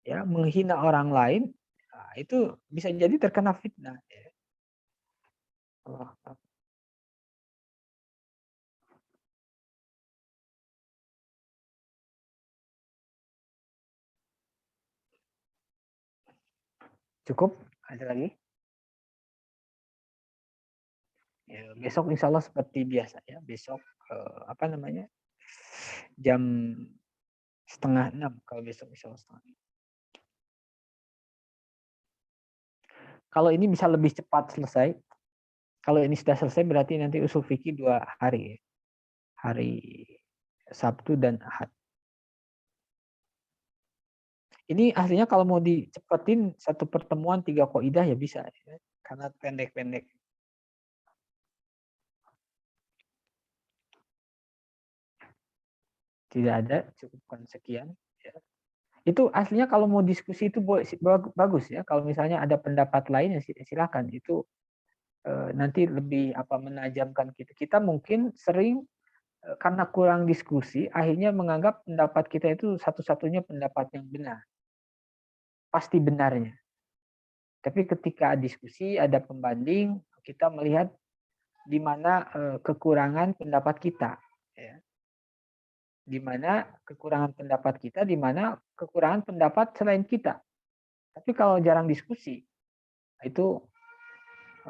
ya, menghina orang lain, nah, itu bisa jadi terkena fitnah. Ya. Allah. Cukup? Ada lagi? Ya, besok insya Allah seperti biasa, ya. Besok jam 5:30 kalau besok insya Allah 5:30. Kalau ini bisa lebih cepat selesai. Kalau ini sudah selesai berarti nanti usul fikih 2 hari. Hari Sabtu dan Ahad. Ini aslinya kalau mau dicepetin satu pertemuan 3 qaidah ya bisa, ya. Karena pendek-pendek. Tidak ada, cukupkan sekian. Ya. Itu aslinya kalau mau diskusi itu bagus, ya. Kalau misalnya ada pendapat lain ya silakan. Itu nanti lebih menajamkan kita. Kita mungkin sering karena kurang diskusi akhirnya menganggap pendapat kita itu satu-satunya pendapat yang benar. Pasti benarnya. Tapi ketika diskusi ada pembanding, kita melihat di mana kekurangan pendapat kita, ya. Di mana kekurangan pendapat kita, di mana kekurangan pendapat selain kita. Tapi kalau jarang diskusi, itu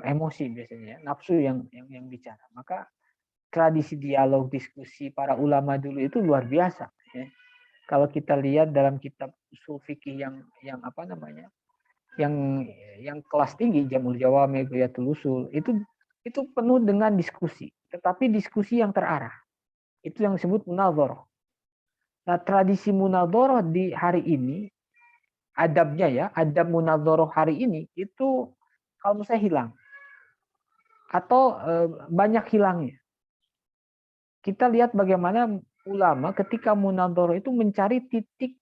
emosi biasanya, nafsu yang bicara. Maka tradisi dialog diskusi para ulama dulu itu luar biasa. Ya. Kalau kita lihat dalam kitab usul fikih yang kelas tinggi, Jamul Jawami, Ghayatul Usul, itu penuh dengan diskusi, tetapi diskusi yang terarah. Itu yang disebut munadharah. Nah, tradisi munadharah di hari ini, adabnya, ya, adab munadharah hari ini itu kalau menurut saya hilang atau banyak hilangnya. Kita lihat bagaimana ulama ketika munadharah itu mencari titik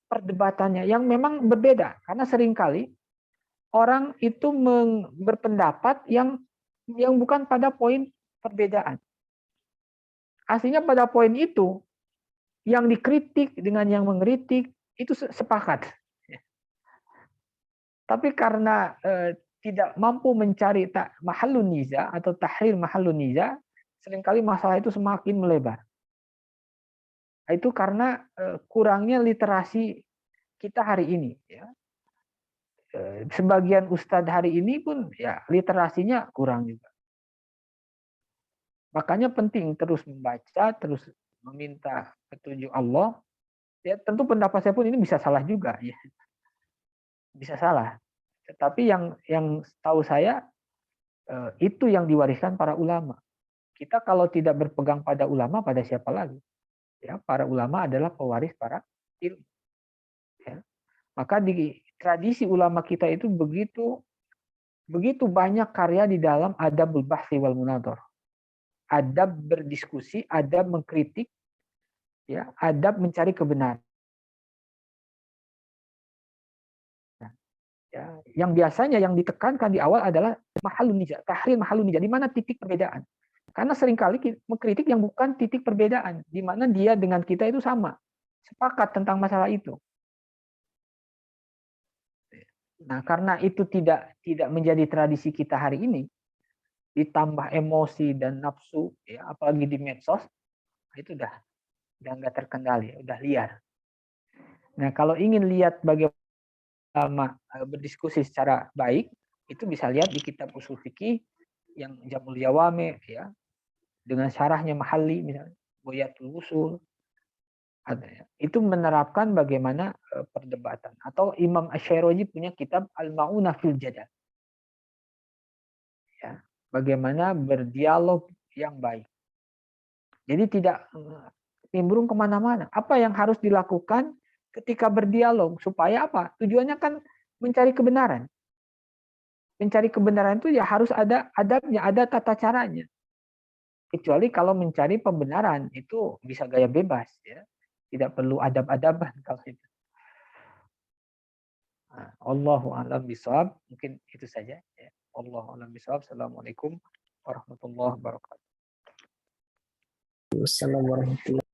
perdebatannya yang memang berbeda, karena seringkali orang itu berpendapat yang bukan pada poin perbedaan. Aslinya pada poin itu, yang dikritik dengan yang mengkritik itu sepakat. Tapi karena tidak mampu mencari mahallun niza atau tahrir mahallun niza, seringkali masalah itu semakin melebar. Itu karena kurangnya literasi kita hari ini. Ya. Sebagian ustadz hari ini pun ya literasinya kurang juga. Makanya penting terus membaca, terus meminta petunjuk Allah. Ya tentu pendapat saya pun ini bisa salah juga, ya. Bisa salah. Tetapi yang tahu saya itu yang diwariskan para ulama. Kita kalau tidak berpegang pada ulama, pada siapa lagi? Ya, para ulama adalah pewaris para ilmu. Ya. Maka di tradisi ulama kita itu begitu banyak karya di dalam adabul bahsi wal munadhar. Adab berdiskusi, adab mengkritik, ya, adab mencari kebenaran. Ya, yang biasanya yang ditekankan di awal adalah mahallun niza, tahrir mahallun niza, di mana titik perbedaan. Karena seringkali mengkritik yang bukan titik perbedaan, di mana dia dengan kita itu sama, sepakat tentang masalah itu. Nah, karena itu tidak menjadi tradisi kita hari ini, ditambah emosi dan nafsu, ya, apalagi di medsos, itu udah nggak terkendali, udah liar. Nah, kalau ingin lihat bagaimana berdiskusi secara baik, itu bisa lihat di kitab usul fikih yang Jamul Jawame, ya, dengan syarahnya Mahalli misalnya, Ghoyatul Usul. Itu menerapkan bagaimana perdebatan. Atau Imam Asy-Syaironi punya kitab Al-Ma'unah fil Jadal. Ya, bagaimana berdialog yang baik. Jadi tidak nimbrung kemana-mana. Apa yang harus dilakukan ketika berdialog supaya apa? Tujuannya kan mencari kebenaran. Mencari kebenaran itu ya harus ada adabnya, ada tata caranya. Kecuali kalau mencari pembenaran itu bisa gaya bebas, ya. Tidak perlu adab-adaban kalau itu. Allahu a'lam bishawab. Mungkin itu saja. Ya. Allahu a'lam bishawab. Assalamualaikum warahmatullahi wabarakatuh. Wassalamualaikum warahmatullahi